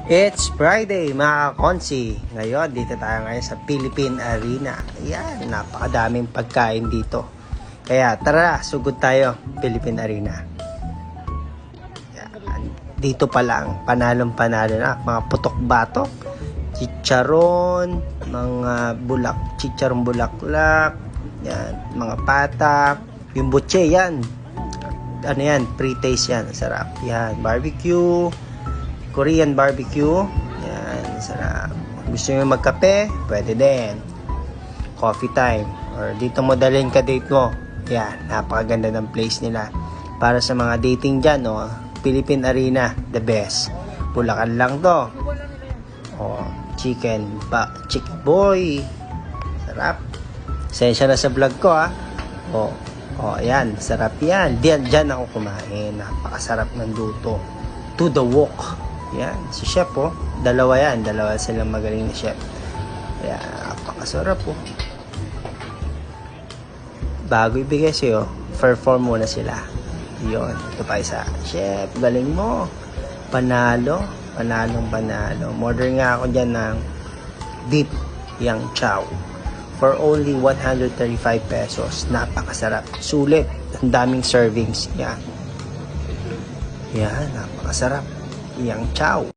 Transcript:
It's Friday mga konsi. Ngayon, dito tayo ngayon sa Philippine Arena. Ayan, napakadaming pagkain dito. Kaya tara, sugod tayo, Philippine Arena. Ayan, dito pa lang, panalong-panalo na. Mga putok-batok, chicharon, mga chicharon bulaklak, yan, mga patak, yung butche, yan. Ano yan, pre-taste yan, sarap. Yan, barbecue, Korean barbecue. Yan, sarap. Gusto nyo magkape? Pwede din. Coffee time. Or dito mo dalhin ka date mo. Yan, napakaganda ng place nila. Para sa mga dating dyan, no? Philippine Arena, the best. Bulacan lang to. Oh, chicken boy. Sarap. Sensya na sa vlog ko, ha. Oh, yan. Sarap yan. Diyan ako kumain. Napakasarap ng luto. To the walk. Yan, si chef dalawa silang magaling na chef. Ayan, napakasarap bago ibigay sa'yo, perform muna sila. Yun, ito pa isa. Chef, galing mo. Panalo. Order nga ako dyan ng beef yang chow for only 135 pesos. Napakasarap, sulit, ang daming servings. Yan, napakasarap yang chow.